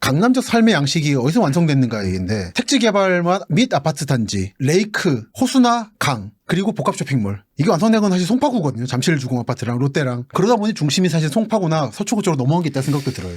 강남적 삶의 양식이 어디서 완성됐는가 얘기인데 택지 개발 및 아파트 단지, 레이크, 호수나 강, 그리고 복합 쇼핑몰. 이게 완성된 건 사실 송파구거든요. 잠실 주공 아파트랑 롯데랑. 그러다 보니 중심이 사실 송파구나 서초구 쪽으로 넘어간 게 있다는 생각도 들어요.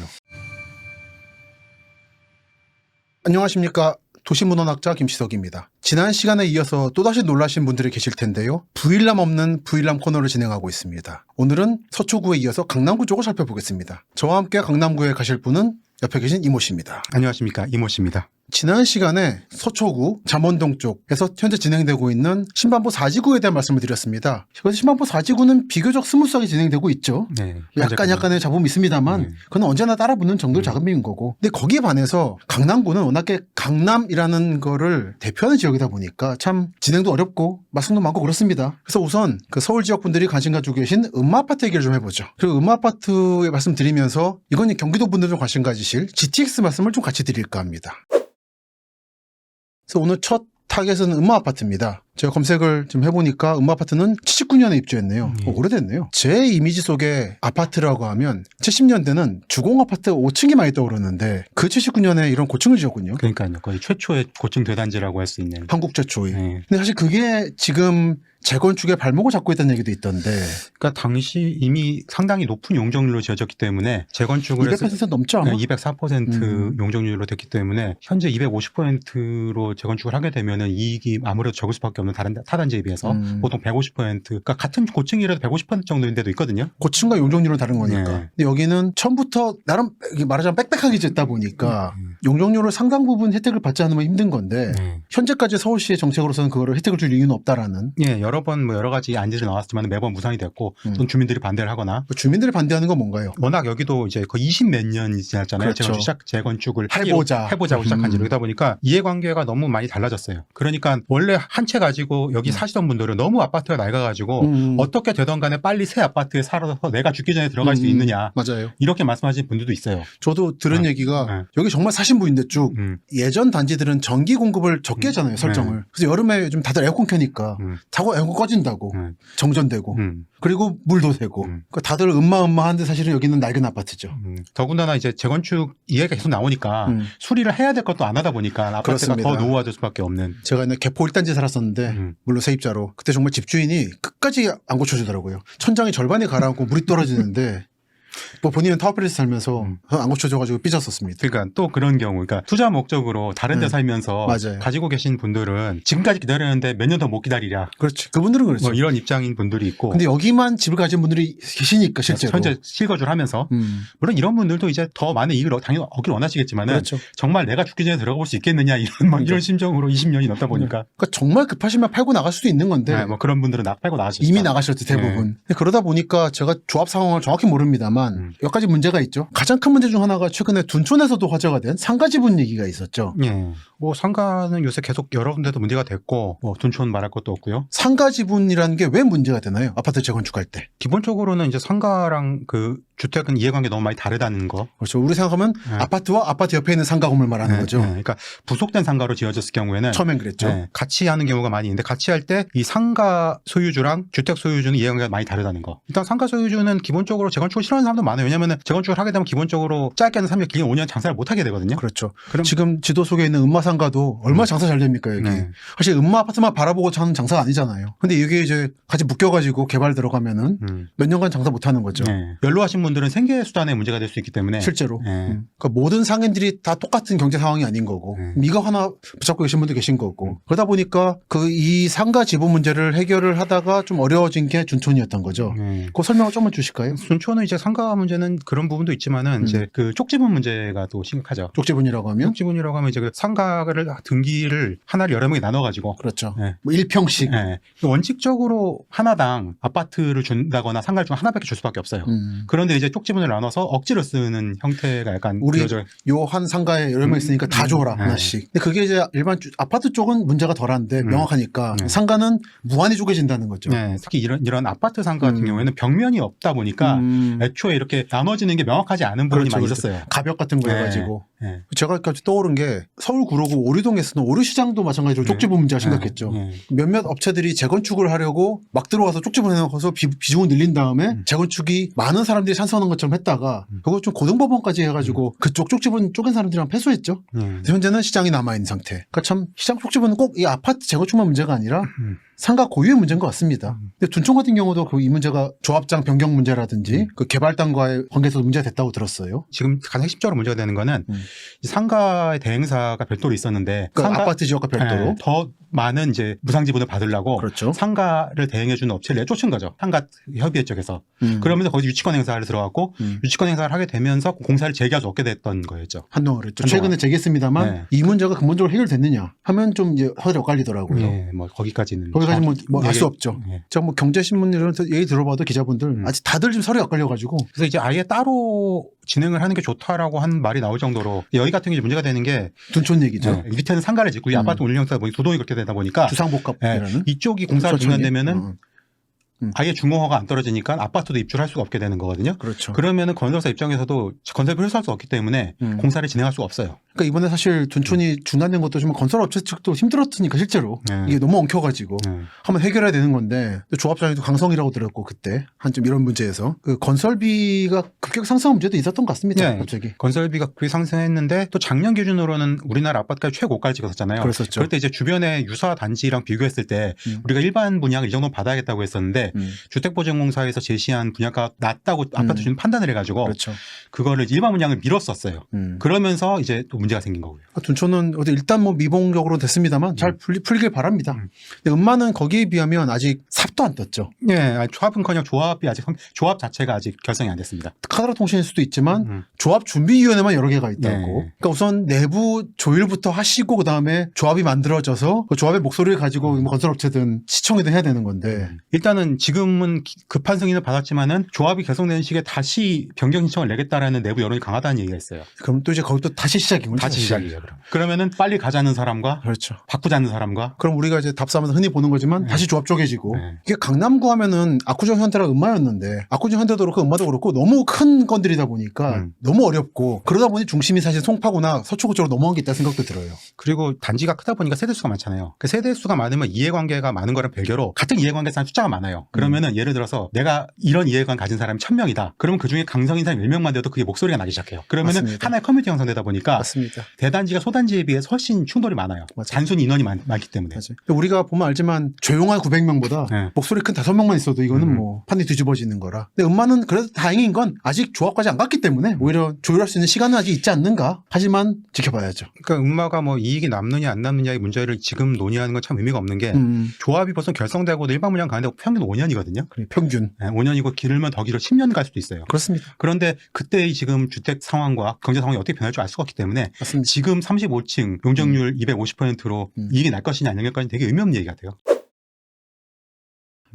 안녕하십니까. 도시문헌학자 김시석입니다. 지난 시간에 이어서 또다시 놀라신 분들이 계실 텐데요. 부일남 없는 부일남 코너를 진행하고 있습니다. 오늘은 서초구에 이어서 강남구 쪽을 살펴보겠습니다. 저와 함께 강남구에 가실 분은 옆에 계신 이모 씨입니다. 안녕하십니까, 이모 씨입니다. 지난 시간에 서초구 잠원동 쪽에서 현재 진행되고 있는 신반포 4지구에 대한 말씀을 드렸습니다. 그래서 신반포 4지구는 비교적 스무스하게 진행되고 있죠. 네, 약간의 잡음이 있습니다만 그건 언제나 따라붙는 정도의 작업인 거고. 근데 거기에 반해서 강남구는 워낙에 강남이라는 거를 대표하는 지역이다 보니까 참 진행도 어렵고 말씀도 많고 그렇습니다. 그래서 우선 그 서울 지역 분들이 관심 가지고 계신 음마아파트 얘기를 좀 해보죠. 그리고 음마아파트에 말씀드리면서 이건 경기도 분들 좀 관심 가지실 GTX 말씀을 좀 같이 드릴까 합니다. 그래서 오늘 첫 타겟은 음마아파트입니다. 제가 검색을 좀 해보니까 음마아파트는 79년에 입주했네요. 오래됐네요. 제 이미지 속에 아파트라고 하면 70년대는 주공아파트 5층이 많이 떠오르는데 그 79년에 이런 고층을 지었군요. 그러니까요. 거의 최초의 고층 대단지라고 할 수 있는. 한국 최초의. 네. 근데 사실 그게 지금 재건축의 발목을 잡고 있다는 얘기도 있던데. 그러니까 당시 이미 상당히 높은 용적률로 지어졌기 때문에 재건축을 200% 넘죠 아마? 204% 용적률로 됐기 때문에 현재 250%로 재건축을 하게 되면은 이익이 아무래도 적을 수밖에 없는 다른 타단지에 비해서 보통 150% 그러니까 같은 고층이라도 150% 정도인 데도 있거든요. 고층과 용적률은 다른 거니까. 네. 근데 여기는 처음부터 나름 말하자면 빽빽하게 짓다 보니까 용적률을 상당 부분 혜택을 받지 않으면 힘든 건데 현재까지 서울시의 정책으로서는 그거를 혜택을 줄 이유는 없다라는. 예, 여러 번 뭐 여러 가지 안지들이 나왔지만 매번 무산이 됐고 또는 주민들이 반대를 하거나. 주민들이 반대하는 건 뭔가요? 워낙 여기도 이제 거의 20몇 년이 지났잖아요. 그렇죠. 재건축을 해보자고 시작한 지. 그러다 보니까 이해관계가 너무 많이 달라졌어요. 그러니까 원래 한 채 가지고 여기 사시던 분들은 너무 아파트가 낡아가지고 어떻게 되던 간에 빨리 새 아파트에 살아서 내가 죽기 전에 들어갈 수 있느냐. 맞아요. 이렇게 말씀하시는 분들도 있어요. 저도 들은 얘기가 여기 정말 사신 분인데 쭉 예전 단지들은 전기 공급을 적게 하잖아요. 설정을. 그래서 여름에 요즘 다들 에어컨 켜니까 자꾸 에어컨 꺼진다고. 정전되고. 그리고 물도 새고. 그러니까 다들 음마한데 사실은 여기는 낡은 아파트죠. 더군다나 이제 재건축 이해가 계속 나오니까 수리를 해야 될 것도 안 하다 보니까 아파트가 그렇습니다. 더 노후화될 수밖에 없는. 제가 옛날 개포 1단지 살았었는데 물론 세입자로 그때 정말 집주인이 끝까지 안 고쳐주더라고요. 천장이 절반이 가라앉고 물이 떨어지는데 뭐 본인은 타워필에서 살면서 안 고쳐줘가지고 삐졌었습니다. 그러니까 또 그런 경우, 그러니까 투자 목적으로 다른 데 살면서 맞아요. 가지고 계신 분들은 지금까지 기다렸는데 몇 년 더 못 기다리랴. 그렇지. 그분들은 그렇죠. 뭐 이런 입장인 분들이 있고. 근데 여기만 집을 가진 분들이 계시니까 실제로. 현재 실거주를 하면서. 물론 이런 분들도 이제 더 많은 이익을 당연히 얻길 원하시겠지만은 그렇죠. 정말 내가 죽기 전에 들어가 볼 수 있겠느냐 이런 심정으로 20년이 넘다 보니까. 그러니까 정말 급하시면 팔고 나갈 수도 있는 건데. 네, 뭐 그런 분들은 팔고 나가셨죠. 이미 나가셨죠 대부분. 근데 그러다 보니까 제가 조합 상황을 정확히 모릅니다만 몇 가지 문제가 있죠. 가장 큰 문제 중 하나가 최근에 둔촌에서도 화제가 된 상가지분 얘기가 있었죠. 예. 뭐 상가는 요새 계속 여러 군데도 문제가 됐고 뭐 둔촌 말할 것도 없고요. 상가지분이라는 게 왜 문제가 되나요? 아파트 재건축할 때. 기본적으로는 이제 상가랑 그 주택은 이해관계 너무 많이 다르다는 거. 그렇죠. 우리 생각하면 아파트와 아파트 옆에 있는 상가 건물 말하는 거죠. 그러니까 부속된 상가로 지어졌을 경우에는 처음엔 그랬죠. 같이 하는 경우가 많이 있는데 같이 할 때 이 상가 소유주랑 주택 소유주는 이해관계가 많이 다르다는 거. 일단 상가 소유주는 기본적으로 재건축을 싫어하는 사람도 많아요. 왜냐하면 재건축을 하게 되면 기본적으로 짧게는 3년, 길게는 5년 장사를 못 하게 되거든요. 그렇죠. 그럼 지금 지도 속에 있는 음마상가도 얼마나 장사 잘 됩니까 여기. 사실 음마 아파트만 바라보고 하는 장사가 아니잖아요. 근데 이게 이제 같이 묶여가지고 개발 들어가면은 몇 년간 장사 못 하는 거죠. 연로하신 분들은 생계 수단에 문제가 될 수 있기 때문에 실제로. 그러니까 모든 상인들이 다 똑같은 경제 상황이 아닌 거고 미가 하나 붙잡고 계신 분도 계신 거고 그러다 보니까 이 상가 지분 문제를 해결을 하다가 좀 어려워진 게 둔촌이었던 거죠. 그 설명을 좀만 주실까요? 둔촌은 이제 상가 문제는 그런 부분도 있지만은 이제 그 쪽지분 문제가 또 심각하죠. 쪽지분이라고 하면? 쪽지분이라고 하면 이제 그 상가를 등기를 하나를 여러 명이 나눠가지고 그렇죠. 뭐 1평씩. 원칙적으로 하나당 아파트를 준다거나 상가를 중 하나밖에 줄 수밖에 없어요. 그런데 이제 쪽지분을 나눠서 억지로 쓰는 형태가 약간 우리 요 한 상가에 여러 명 있으니까 다 줘라 하나씩. 근데 그게 이제 일반 아파트 쪽은 문제가 덜한데 명확하니까 상가는 무한히 쪼개진다는 거죠. 특히 이런 아파트 상가 같은 경우에는 벽면이 없다 보니까 애초에 이렇게 나눠지는 게 명확하지 않은 부분이 많이 있었어요. 가벽 같은 거 해가지고. 예. 제가 까지 떠오른 게 서울 구로구 오류동에서는 오류시장도 마찬가지로 쪽지부 문제가 심각했죠. 예. 몇몇 업체들이 재건축을 하려고 막 들어와서 쪽지부 해놓고서 비중을 늘린 다음에 재건축이 많은 사람들이 찬성하는 것처럼 했다가 그거 좀 고등법원까지 해가지고 그쪽 쪽지부 쪼갠 사람들이랑 패소했죠. 그래서 현재는 시장이 남아있는 상태. 그러니까 참 시장 쪽지부는 꼭 이 아파트 재건축만 문제가 아니라 상가 고유의 문제인 것 같습니다. 근데 둔촌 같은 경우도 그 이 문제가 조합장 변경 문제라든지 그 개발당과의 관계에서 문제가 됐다고 들었어요. 지금 가장 핵심적으로 문제가 되는 거는 이 상가의 대행사가 별도로 있었는데 그러니까 아파트 지역과 별도로. 더 많은 이제 무상 지분을 받으려고 그렇죠. 상가를 대행해주는 업체를 내쫓은 거죠. 상가 협의회 쪽에서. 그러면서 거기서 유치권 행사를 들어갔고 유치권 행사를 하게 되면서 공사를 재개할 수 없게 됐던 거였죠. 한동안 그랬죠. 한동안. 최근에 재개했습니다만 네. 이 문제가 근본적으로 해결됐느냐 하면 좀 이제 허리가 엇갈리더라고요. 예, 뭐 거기까지는 뭐 알 수 없죠. 예. 제가 뭐 경제신문 이런 데 얘기 들어봐도 기자분들 아직 다들 지금 서리 엇갈려가지고 그래서 이제 아예 따로 진행을 하는 게 좋다라고 한 말이 나올 정도로 여기 같은 게 문제가 되는 게 둔촌 얘기죠. 예, 밑에는 상가를 짓고 이 아파트 운영사 뭐 두 동이 그렇게 되다 보니까 주상복합이라는 예, 이쪽이 공사가 천천히. 중단되면은 아예 중공허가 안 떨어지니까 아파트도 입주할 수가 없게 되는 거거든요. 그렇죠. 그러면은 건설사 입장에서도 건설비를 회수할 수 없기 때문에 공사를 진행할 수가 없어요. 그러니까 이번에 사실 둔촌이 중단된 것도 좀 건설업체 측도 힘들었으니까 실제로 이게 너무 엉켜가지고 한번 해결해야 되는 건데 조합장에도 강성이라고 들었고 그때 한좀 이런 문제에서 그 건설비가 급격 상승한 문제도 있었던 것 같습니다. 갑자기. 건설비가 그렇게 상승했는데 또 작년 기준으로는 우리나라 아파트가 최고가를 찍었었잖아요. 그랬었죠. 그럴 때 이제 주변의 유사 단지랑 비교했을 때 우리가 일반 분양을 이 정도 받아야겠다고 했었는데 주택보증공사에서 제시한 분양가 낮다고 아파트 주인 판단을 해가지고 그렇죠. 그거를 일반 분양을 미뤘었어요. 그러면서 이제 또 문제가 생긴 거고요. 둔촌은 어디 일단 뭐 미봉적으로 됐습니다만 잘 풀길 바랍니다. 근데 음마는 거기에 비하면 아직 삽도 안 떴죠. 예, 조합은커녕 조합이 아직 조합 자체가 아직 결성이 안 됐습니다. 카드라 통신일 수도 있지만 조합 준비위원회만 여러 개가 있다고. 네. 그러니까 우선 내부 조율부터 하시고 그 다음에 조합이 만들어져서 그 조합의 목소리를 가지고 뭐 건설업체든 시청이든 해야 되는 건데. 일단은 지금은 급한 승인을 받았지만은 조합이 결성되는 시기에 다시 변경 신청을 내겠다라는 내부 여론이 강하다는 얘기가 있어요. 그럼 또 이제 거기 또 다시 시작이군요. 다시 시작이에요. 그러면은 빨리 가자는 사람과 그렇죠. 바꾸자는 사람과 그럼 우리가 이제 답사하면서 흔히 보는 거지만 다시 조합 쪼개지고 네. 이게 강남구 하면은 압구정 현대랑 음마였는데 압구정 현대도 그렇고 음마도 그렇고 너무 큰 건들이다 보니까 너무 어렵고 그러다 보니 중심이 사실 송파구나 서초구 쪽으로 넘어간 게 있다는 생각도 들어요. 그리고 단지가 크다 보니까 세대수가 많잖아요. 그 세대수가 많으면 이해관계가 많은 거랑 별개로 같은 이해관계상 숫자가 많아요. 그러면은 예를 들어서 내가 이런 이해관 가진 사람이 1000명이다. 그러면 그중에 강성인 사람이 10명만 돼도 그게 목소리가 나기 시작해요. 그러면은 맞습니다. 하나의 커뮤니티 형성되다 보니까 맞습니다. 대단지가 소단지에 비해 훨씬 충돌이 많아요. 맞아요. 단순히 인원이 많기 때문에. 맞아요. 우리가 보면 알지만 조용한 900명보다 네. 목소리 큰 5명만 있어도 이거는 뭐 판이 뒤집어지는 거라. 근데 음마는 그래도 다행인 건 아직 조합까지 안 갔기 때문에 오히려 조율할 수 있는 시간은 아직 있지 않는가. 하지만 지켜봐야죠. 그러니까 음마가 뭐 이익이 남느냐 안 남느냐의 문제를 지금 논의하는 건 참 의미가 없는 게 조합이 벌써 결성되고 일반 분양 가는데 평균 5년이거든요. 그래, 평균. 5년이고 길면 더 길어 10년 갈 수도 있어요. 그렇습니다. 그런데 그때의 지금 주택 상황과 경제 상황이 어떻게 변할 줄 알 수가 없기 때문에 맞습니다. 지금 35층 용적률 250%로 이익이 날 것이냐 안 날 것이냐 되게 의미 없는 얘기 같아요.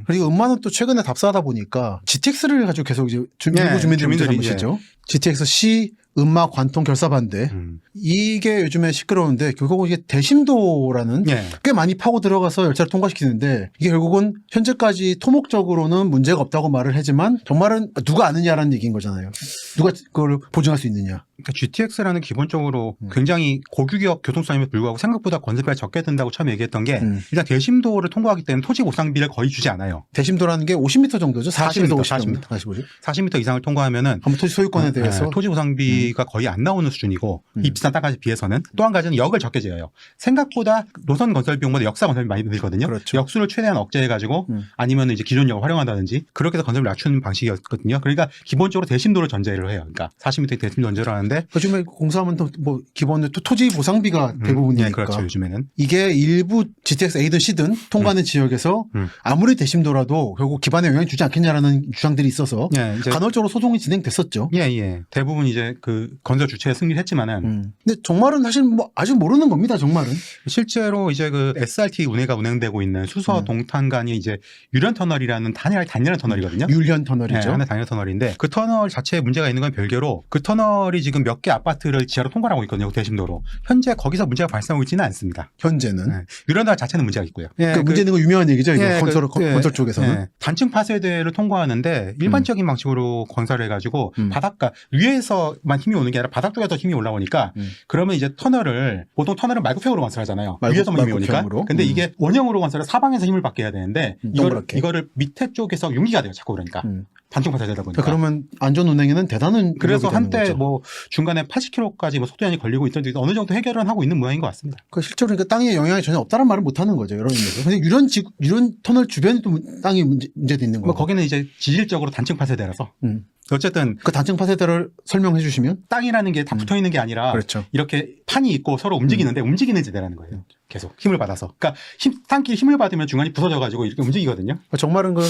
그리고 음마는 또 최근에 답사하다 보니까 GTX를 가지고 계속 이제 일부 주민들이 문제 삼으시죠. GTX C 음마 관통 결사 반대. 이게 요즘에 시끄러운데 결국은 이게 대심도라는 꽤 많이 파고 들어가서 열차를 통과시키는데 이게 결국은 현재까지 토목적으로는 문제가 없다고 말을 하지만 정말은 누가 아느냐라는 얘기인 거잖아요. 누가 그걸 보증할 수 있느냐. 그러니까 GTX라는 기본적으로 굉장히 고규격 교통수단임에도 불구하고 생각보다 건설비가 적게 든다고 처음에 얘기했던 게 일단 대심도를 통과하기 때문에 토지 보상비를 거의 주지 않아요. 대심도라는 게 50m 정도죠. 40m, 50m. 40m 이상을 통과하면은 한번 토지 소유권에 대해서 토지 보상비가 거의 안 나오는 수준이고 이 비싼 땅까지 비해서는 또 한 가지는 역을 적게 지어요. 생각보다 노선 건설 비용보다 역사 건설비 많이 들거든요. 그렇죠. 역수를 최대한 억제해가지고 아니면 이제 기존 역을 활용한다든지 그렇게 해서 건설비를 낮추는 방식이었거든요. 그러니까 기본적으로 대심도를 전제를 해요. 그러니까 40m 대심도 전제를 하는데 요즘에 공사하면 뭐 기본으로 토지 보상비가 대부분이니까. 그렇죠. 요즘에는 이게 일부 GTX A든 C든 통과하는 지역에서 아무리 대심도라도 결국 기반에 영향을 주지 않겠냐라는 주장들이 있어서 이제 간헐적으로 소송이 진행됐었죠. 대부분 이제 그 건설 주체에 승리를 했지만은 근데 정말은 사실 뭐 아직 모르는 겁니다. 정말은. 실제로 이제 그 SRT 운해가 운행되고 있는 수서 동탄 간이 이제 유련 터널이라는 단일한 터널이거든요. 율련 터널이죠. 하나 단일 터널인데 그 터널 자체에 문제가 있는 건 별개로 그 터널이 지금 몇 개 아파트를 지하로 통과하고 있거든요. 대심도로. 현재 거기서 문제가 발생하고 있지는 않습니다. 현재는. 유련 터널 자체는 문제가 있고요. 그 문제 있는 거 유명한 얘기죠. 이거 건설 쪽에서는. 단층 파세대를 통과하는데 일반적인 방식으로 건설을 해가지고 바닷가 위에서만 힘이 오는 게 아니라 바닥 쪽에 더 힘이 올라오니까 그러면 이제 터널을 보통 터널은 말구평으로 건설하잖아요. 위에서만 힘이 오니까. 말구평으로. 근데 이게 원형으로 건설해 사방에서 힘을 받게 해야 되는데 동그랗게. 이거를 밑에 쪽에서 융기가 돼요. 자꾸 그러니까. 단층 파쇄되다 보니까. 그러면 안전 운행에는 대단한 그래서 위협이 되는 한때 거죠. 뭐 중간에 80km까지 뭐 속도 제한이 걸리고 있던데 어느 정도 해결은 하고 있는 모양인 것 같습니다. 그 실제로 그러니까 땅에 영향이 전혀 없다는 말을 못 하는 거죠. 이런 의미에서. 근데 이런 터널 주변에 또 땅이 문제도 있는 뭐 거고. 거기는 이제 지질적으로 단층 파쇄대라서 어쨌든 그 단층 파쇄대를 설명해 주시면 땅이라는 게 다 붙어 있는 게 아니라 그렇죠. 이렇게 판이 있고 서로 움직이는데 움직이는 지대라는 거예요. 계속 힘을 받아서. 그러니까 땅끼리 힘을 받으면 중간이 부서져가지고 이렇게 움직이거든요. 정말은 그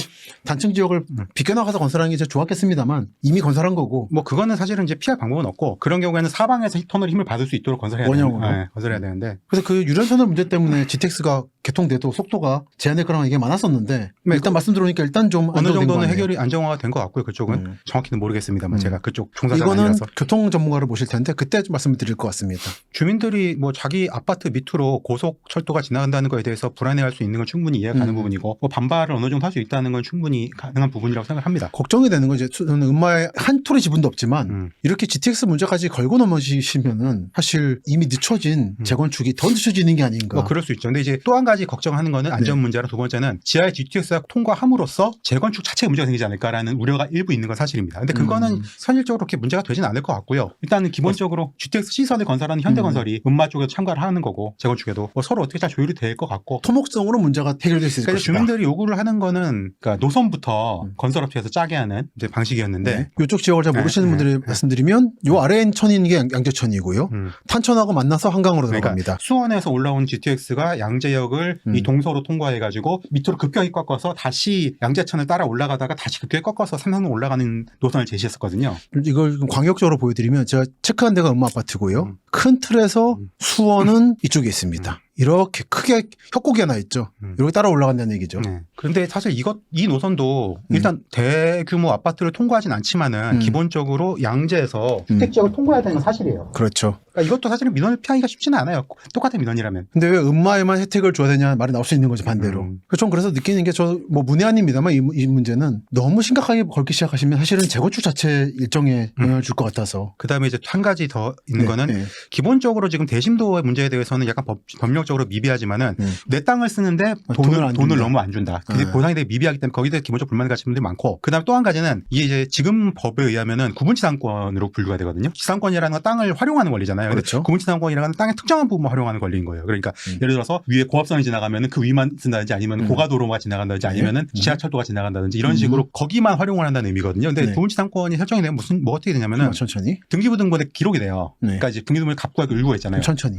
단층 지역을 비껴나가서 건설하는 게 진짜 좋았겠습니다만 이미 건설한 거고. 뭐 그거는 사실은 이제 피할 방법은 없고 그런 경우에는 사방에서 터널 힘을 받을 수 있도록 건설해야 원형으로. 건설해야 되는데. 그래서 그 유연 터널 문제 때문에 GTX가 개통돼도 속도가 제한될 거라는 얘기가 많았었는데 네, 일단 말씀 들어보니까 일단 좀 어느 안정된 거 정도는 아니에요? 해결이 안정화가 된 것 같고요. 그쪽은 정확히는 모르겠습니다만 제가 그쪽 종사자가 이거는 아니라서. 교통 전문가를 모실 텐데 그때 좀 말씀을 드릴 것 같습니다. 주민들이 뭐 자기 아파트 밑으로 고속철도가 지나간다는 거에 대해서 불안해할 수 있는 건 충분히 이해가 가는 부분이고 뭐 반발을 어느 정도 할 수 있다는 건 충분히 가능한 부분이라고 생각합니다. 걱정이 되는 건 이제 저는 음마에 한 톨의 지분도 없지만 이렇게 GTX 문제까지 걸고 넘어지시면은 사실 이미 늦춰진 재건축이 더 늦춰지는 게 아닌가. 뭐 그럴 수 있죠. 근데 이제 또 한 가지 걱정하는 거는 안전 문제랑 두 번째는 지하에 GTX가 통과함으로써 재건축 자체에 문제가 생기지 않을까라는 우려가 일부 있는 건 사실입니다. 근데 그거는 선일적으로 그렇게 문제가 되진 않을 것 같고요. 일단은 기본적으로 GTX 시설을 건설하는 현대건설이 음마 쪽에도 참가를 하는 거고 재건축에도 뭐 서로 어떻게 잘 조율이 될 것 같고 토목성으로 문제가 해결될 수 있을 그러니까 것이다. 주민들이 요구를 하는 거는 그러니까 노선부터 건설업체에서 짜게 하는 이제 방식이었는데 이쪽 지역을 잘 모르시는 분들이 말씀드리면 요 아래엔 천이 있는 게 양재천이고요. 탄천하고 만나서 한강으로 들어갑니다. 수원에서 올라온 GTX가 양재역을 이 동서로 통과해가지고 밑으로 급격히 꺾어서 다시 양재천을 따라 올라가다가 다시 급격히 꺾어서 삼성로 올라가는 노선을 제시했었거든요. 이걸 좀 광역적으로 보여드리면 제가 체크한 데가 음마 아파트고요. 큰 틀에서 수원은 이쪽에 있습니다. 이렇게 크게 협곡이 하나 있죠. 이렇게 따라 올라간다는 얘기죠. 그런데 사실 이 노선도 일단 대규모 아파트를 통과하진 않지만은 기본적으로 양재에서 주택지역을 통과해야 되는 건 사실이에요. 그렇죠. 그러니까 이것도 사실은 민원을 피하기가 쉽지는 않아요. 똑같은 민원이라면. 근데 왜 음마에만 혜택을 줘야 되냐 말이 나올 수 있는 거죠, 반대로. 전 그래서 느끼는 게 저 뭐 문외한입니다만 이 문제는 너무 심각하게 걸기 시작하시면 사실은 재건축 자체 일정에 영향을 줄 것 같아서. 그다음에 이제 한 가지 더 있는 거는 기본적으로 지금 대심도의 문제에 대해서는 약간 법령적으로 미비하지만은 내 땅을 쓰는데 돈을 너무 안 준다. 그게 보상이 되게 미비하기 때문에 거기에 대해 기본적으로 불만을 가지는 분들이 많고. 그다음에 또 한 가지는 이게 이제 지금 법에 의하면은 구분지상권으로 분류가 되거든요. 지상권이라는 건 땅을 활용하는 권리잖아요. 그렇죠. 구분지상권이라는 건 땅의 특정한 부분만 활용하는 권리인 거예요. 그러니까 예를 들어서 위에 고압선이 지나가면은 그 위만 쓴다든지 아니면 고가도로가 지나간다든지 아니면은 지하철도가 지나간다든지 이런 식으로 거기만 활용을 한다는 의미거든요. 근데 구분지상권이 설정이 되면 뭐 어떻게 되냐면은 천천히 등기부등본에 기록이 돼요. 그러니까 이제 등기부등본에 갑구가 을구가 있잖아요. 천천히.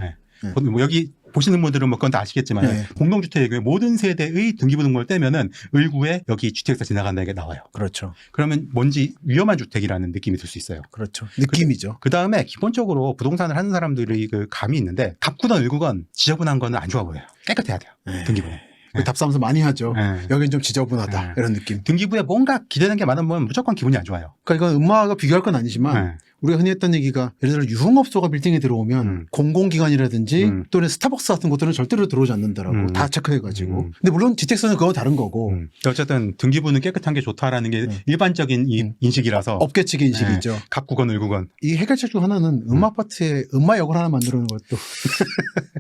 뭐 여기 보시는 분들은 뭐 그건 다 아시겠지만 공동주택의 경우에 모든 세대의 등기부등본을 떼면은 을구에 여기 GTX가 지나간다 이게 나와요. 그렇죠. 그러면 뭔지 위험한 주택이라는 느낌이 들 수 있어요. 그렇죠. 느낌이죠. 그 다음에 기본적으로 부동산을 하는 사람들이 그 감이 있는데 갑구건 을구건 지저분한 거는 안 좋아 보여요. 깨끗해야 돼요. 등기부는. 답사하면서 많이 하죠. 여긴 좀 지저분하다. 이런 느낌. 등기부에 뭔가 기대는 게 많으면 무조건 기분이 안 좋아요. 그러니까 이건 음마가 비교할 건 아니지만 우리가 흔히 했던 얘기가 예를 들어 유흥업소가 빌딩에 들어오면 공공기관이라든지 또는 스타벅스 같은 곳들은 절대로 들어오지 않는다라고 다 체크해가지고. 근데 물론 GTX는 그건 다른 거고. 어쨌든 등기부는 깨끗한 게 좋다라는 게 일반적인 인식이라서. 업계 측의 인식이죠. 갑구건 을구건. 이 해결책 중 하나는 음마 아파트에 음마역을 하나 만들어놓은 것도.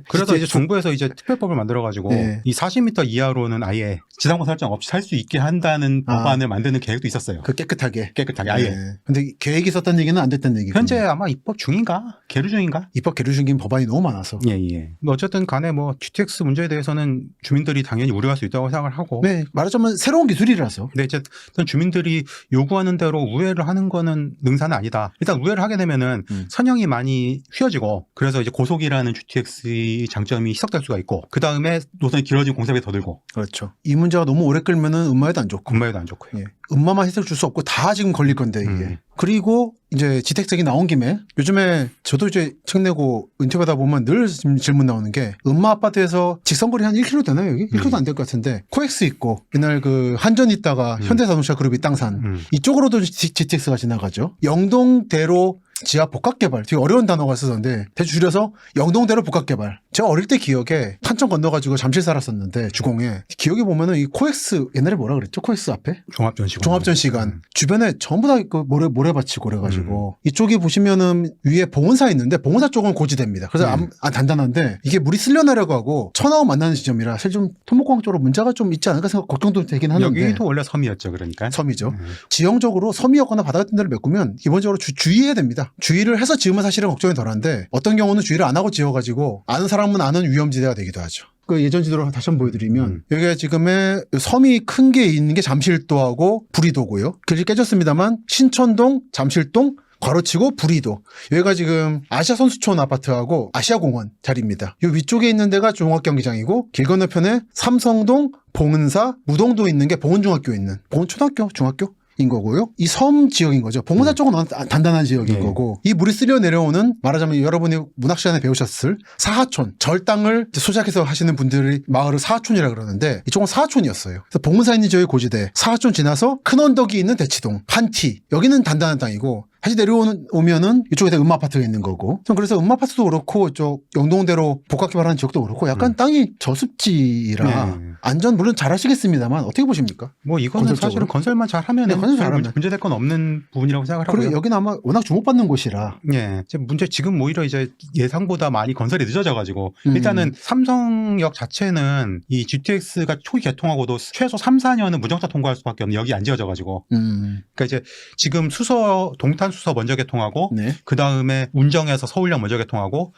그래서 이제 정부에서 이제 특별법을 만들어가지고 이 40m 이하로는 아예 지상권 설정 없이 살 수 있게 한다는 법안을 만드는 계획도 있었어요. 그 깨끗하게 아예. 근데 계획이 있었다는 얘기는 안 됐다는 얘기고. 현재 아마 입법 중인가? 계류 중인가? 입법 계류 중인 법안이 너무 많아서. 예. 어쨌든 간에 뭐 GTX 문제에 대해서는 주민들이 당연히 우려할 수 있다고 생각을 하고. 네. 말하자면 새로운 기술이라서. 네. 어쨌든 주민들이 요구하는 대로 우회를 하는 거는 능사는 아니다. 일단 우회를 하게 되면은 선형이 많이 휘어지고 그래서 이제 고속이라는 GTX의 장점이 희석될 수가 있고 그 다음에 노선이 길어지고 공사비가 더 들고. 그렇죠. 이 문제가 너무 오래 끌면은 음마에도 안 좋고. 음마에도 안 좋고요. 음마만 해석을 줄 수 없고 다 지금 걸릴 건데 이게. 그리고 이제 GTX 얘기 나온 김에 요즘에 저도 이제 책 내고 인터뷰하다 보면 늘 질문 나오는 게 음마 아파트에서 직선거리 한 1km 되나요 여기? 1km도 안 될 것 같은데 코엑스 있고 옛날 그 한전 있다가 현대자동차 그룹이 땅산 이쪽으로도 GTX가 지나가죠. 영동대로 지하 복합개발 되게 어려운 단어가 쓰던데 대충 줄여서 영동대로 복합개발 제가 어릴 때 기억에 판천 건너가지고 잠실 살았었는데 주공에 기억에 보면은 이 코엑스 옛날에 뭐라 그랬죠? 코엑스 앞에 종합전시관. 종합전시관 주변에 전부 다 그 모래밭이고 그래가지고 이쪽에 보시면은 위에 봉은사 있는데 봉은사 쪽은 고지대입니다. 그래서 단단한데 이게 물이 쓸려 내려가고 천하고 만나는 지점이라 사실 좀 토목공학 쪽으로 문제가 좀 있지 않을까 생각 걱정도 되긴 하는데 여기도 원래 섬이었죠, 그러니까. 섬이죠. 지형적으로 섬이었거나 바다 같은 데를 메꾸면 기본적으로 주의해야 됩니다. 주의를 해서 지으면 사실은 걱정이 덜한데 어떤 경우는 주의를 안 하고 지어가지고 아는 사람은 아는 위험지대가 되기도 하죠. 그 예전 지도를 다시 한번 보여드리면 여기가 지금의 섬이 큰 게 있는 게 잠실도하고 부리도고요. 길이 깨졌습니다만 신천동, 잠실동, 괄호치고 부리도. 여기가 지금 아시아 선수촌 아파트하고 아시아공원 자리입니다. 이 위쪽에 있는 데가 종합경기장이고 길 건너편에 삼성동, 봉은사, 무동도 있는 게 봉은중학교 있는 봉은초등학교, 중학교? 인 거고요. 이 섬 지역인 거죠. 봉은사 쪽은 단단한 지역인 거고 이 물이 쓸려 내려오는 말하자면 여러분이 문학 시간에 배우셨을 사하촌 절 땅을 소작해서 하시는 분들이 마을을 사하촌이라 그러는데 이쪽은 사하촌이었어요. 그래서 봉은사 있는 지역이 고지대 사하촌 지나서 큰 언덕이 있는 대치동 한티 여기는 단단한 땅이고 다시 내려오면은 이쪽에 음마아파트가 있는 거고. 전 그래서 음마아파트도 그렇고 이쪽 영동대로 복합개발하는 지역도 그렇고 약간 땅이 저습지라 안전 물론 잘 하시겠습니다만 어떻게 보십니까? 뭐 이거는 건설적으로? 사실은 건설만 잘하면 네, 건설 잘하면. 문제될 건 없는 부분이라고 생각을 그리고 하고요. 여기는 아마 워낙 주목받는 곳이라. 예. 문제 지금 오히려 이제 예상보다 많이 건설이 늦어져가지고 일단은 삼성역 자체는 이 GTX가 초기 개통하고도 최소 3, 4년은 무정차 통과할 수밖에 없는 역이 안 지어져가지고. 그러니까 이제 지금 동탄 수서 먼저 개통하고 네. 그 다음에 운정에서 서울역 먼저 개통하고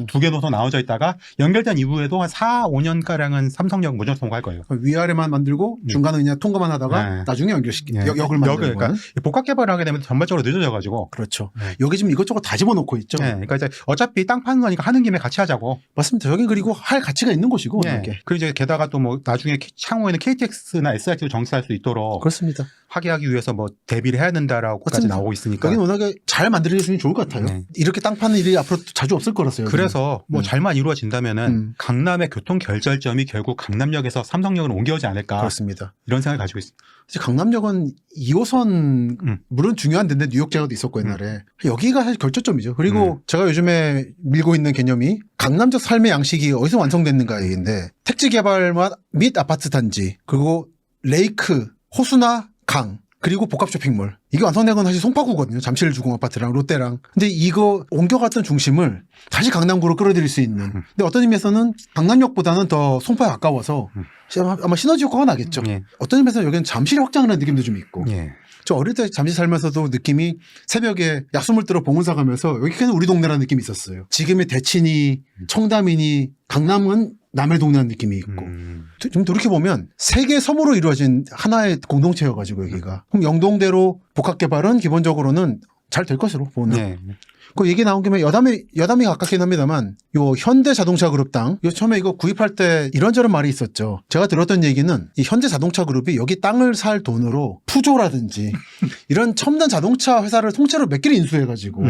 두 개 노선 나눠져 있다가 연결된 이후에도 한 4, 5년 가량은 삼성역 무정차 통과할 거예요. 위아래만 만들고 중간은 그냥 통과만 하다가 네. 나중에 역을 만들고. 그러니까 복합 개발을 하게 되면 전반적으로 늦어져가지고. 그렇죠. 여기 지금 이것저것 다 집어넣고 있죠. 네. 그러니까 이제 어차피 땅 파는 거니까 하는 김에 같이 하자고. 맞습니다. 여기 그리고 할 가치가 있는 곳이고. 네. 그리고 이제 게다가 또 뭐 나중에 향후에는 KTX나 SRT도 정시할 수 있도록 그렇습니다. 하게 하기 위해서 뭐 대비를 해야 된다라고까지 맞습니다. 나오고 있으니까. 여기는 워낙에 잘 만들어졌으면 좋을 것 같아요. 네. 이렇게 땅 파는 일이 앞으로 자주 없을 거라서요. 그래서 뭐 잘만 이루어진다면은 강남의 교통 결절점이 결국 강남역에서 삼성역으로 옮겨오지 않을까. 그렇습니다. 이런 생각을 가지고 있습니다. 사실 강남역은 2호선 물론 중요한 데인데 뉴욕제가도 있었고 옛날에 여기가 사실 결정점이죠. 그리고 제가 요즘에 밀고 있는 개념이 강남적 삶의 양식이 어디서 완성됐는가 얘기인데 택지 개발 및 아파트 단지 그리고 레이크, 호수나 강 그리고 복합 쇼핑몰. 이게 완성된 건 사실 송파구거든요. 잠실 주공 아파트랑 롯데랑. 근데 이거 옮겨갔던 중심을 다시 강남구로 끌어들일 수 있는. 근데 어떤 의미에서는 강남역보다는 더 송파에 가까워서 아마 시너지 효과가 나겠죠. 어떤 의미에서는 여기는 잠실이 확장을 하는 느낌도 좀 있고. 저 어릴 때 잠실 살면서도 느낌이 새벽에 약수물 들어 봉은사 가면서 여기 그냥 우리 동네라는 느낌이 있었어요. 지금의 대친이 청담이니 강남은 남의 동네라는 느낌이 있고. 좀 돌이켜보면 세계 섬으로 이루어진 하나의 공동체여가지고 여기가. 그럼 영동대로 복합개발은 기본적으로는 잘 될 것으로 보는. 그 얘기 나온 김에 여담이 가깝긴 합니다만 요 현대자동차 그룹 땅 처음에 이거 구입할 때 이런저런 말이 있었죠. 제가 들었던 얘기는 이 현대자동차 그룹이 여기 땅을 살 돈으로 푸조라든지 이런 첨단 자동차 회사를 통째로 몇 개를 인수해가지고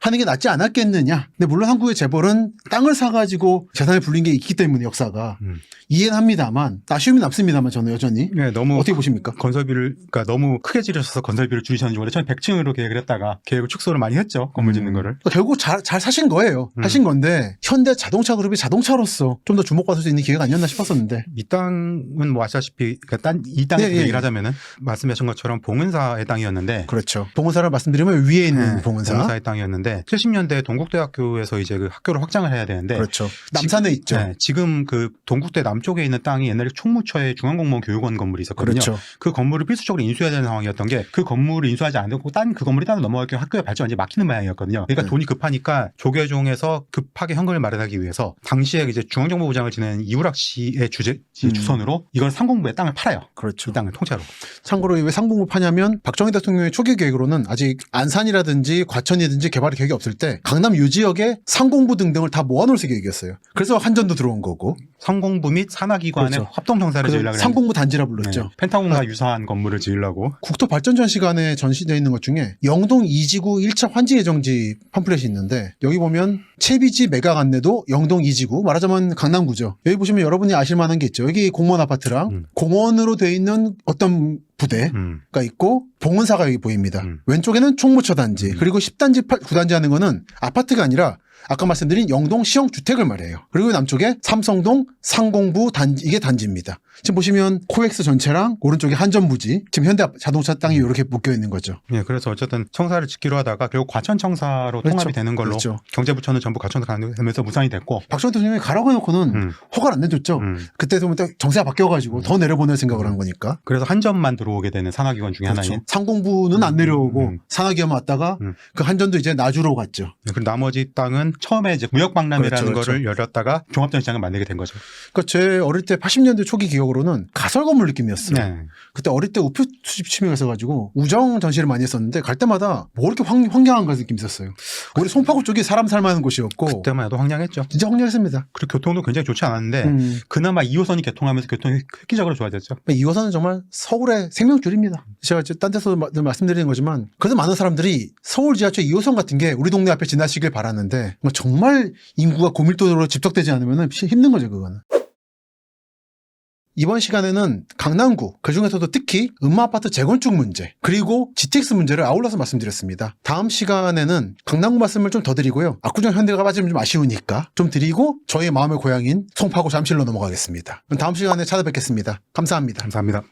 하는 게 낫지 않았겠느냐. 근데 물론 한국의 재벌은 땅을 사가지고 재산을 불린 게 있기 때문에 역사가 이해는 합니다만 아쉬움이 남습니다만 저는 여전히. 너무 어떻게 보십니까? 건설비를 그러니까 너무 크게 지르셔서 건설비를 줄이셨는지 원래 처음에 100층으로 계획을 했다가 계획을 축소를 많이 했죠. 건물 짓는 거를. 결국 잘 사신 거예요. 하신 건데 현대 자동차 그룹이 자동차로서 좀 더 주목받을 수 있는 기회가 아니었나 싶었었는데. 이 땅은 뭐 아시다시피 그러니까 이 땅에 얘기를 하자면은 말씀하신 것처럼 봉은사의 땅이었는데. 그렇죠. 봉은사를 말씀드리면 위에 있는 봉은사의 땅이었는데 70년대 동국대학교에서 이제 그 학교를 확장을 해야 되는데. 그렇죠. 남산에 있죠. 지금 그 동국대 남쪽에 있는 땅이 옛날에 총무처의 중앙공무원 교육원 건물이 있었거든요. 그렇죠. 그 건물을 필수적으로 인수해야 되는 상황이었던 게 그 건물을 인수하지 않고 그 건물이 따로 넘어갈 경우 학교의 발전이 완전히 막히는 모양이었거든요. 그러니까 돈이 급하니까 조계종에서 급하게 현금을 마련하기 위해서 당시에 이제 중앙정보부장을 지낸 이우락 씨의 주선으로 이걸 상공부에 땅을 팔아요. 그렇죠. 이 땅을 통째로. 참고로 왜 상공부 파냐면 박정희 대통령의 초기 계획으로는 아직 안산이라든지 과천이든지 개발의 계획이 없을 때 강남 유지역에 상공부 등등을 다 모아놓을 계획이었어요. 그래서 한전도 들어온 거고. 상공부 및 산하기관의 그렇죠. 합동청사를 지으려고 상공부 단지라 불렀죠. 펜타곤과 유사한 건물을 지으려고. 국토발전전시관에 전시되어 있는 것 중에 영동 2지구 1차 환지 예정지 팜플렛이 있는데 여기 보면 채비지 매각 안내도 영동 2지구 말하자면 강남구죠. 여기 보시면 여러분이 아실 만한 게 있죠. 여기 공무원 아파트랑 공원으로 되어 있는 어떤 부대가 있고 봉은사가 여기 보입니다. 왼쪽에는 총무처 단지 그리고 10단지 9단지 하는 거는 아파트가 아니라 아까 말씀드린 영동 시형 주택을 말해요. 그리고 남쪽에 삼성동 상공부 단지, 이게 단지입니다. 지금 보시면 코엑스 전체랑 오른쪽에 한전부지, 지금 현대 자동차 땅이 이렇게 묶여 있는 거죠. 예, 그래서 어쨌든 청사를 짓기로 하다가 결국 과천청사로 그렇죠. 통합이 되는 걸로 그렇죠. 경제부처는 전부 과천청사 되면서 무산이 됐고 박정희 대통령이 가라고 해놓고는 허가를 안 내줬죠. 그때 되면 딱 정세가 바뀌어가지고 더 내려보낼 생각을 한 거니까. 그래서 한전만 들어오게 되는 산하기관 중에 그렇죠. 하나인. 상공부는 안 내려오고 산하기관 왔다가 그 한전도 이제 나주로 갔죠. 네, 그리고 나머지 땅은 처음에 이제 무역박람회라는 그렇죠, 거를 열렸다가 종합전 시장을 만들게 된 거죠. 그러니까 제 어릴 때 80년대 초기 기억으로는 가설 건물 느낌이었어요. 네. 그때 어릴 때 우표 수집 취미가 있어가지고 우정 전시를 많이 했었는데 갈 때마다 뭐 이렇게 황량한 그런 느낌이 있었어요. 우리 송파구 쪽이 사람 살만한 곳이었고 그때만 해도 황량했죠. 진짜 황량했습니다. 그리고 교통도 굉장히 좋지 않았는데 그나마 2호선이 개통하면서 교통이 획기적으로 좋아졌죠. 2호선은 정말 서울의 생명줄입니다. 제가 딴 데서 말씀드리는 거지만 그래도 많은 사람들이 서울 지하철 2호선 같은 게 우리 동네 앞에 지나시길 바라는데 정말 인구가 고밀도로 집적되지 않으면 힘든 거죠, 그거는. 이번 시간에는 강남구, 그중에서도 특히 음마아파트 재건축 문제, 그리고 GTX 문제를 아울러서 말씀드렸습니다. 다음 시간에는 강남구 말씀을 좀 더 드리고요. 압구정 현대가 빠지면 좀 아쉬우니까 좀 드리고 저의 마음의 고향인 송파구 잠실로 넘어가겠습니다. 그럼 다음 시간에 찾아뵙겠습니다. 감사합니다. 감사합니다.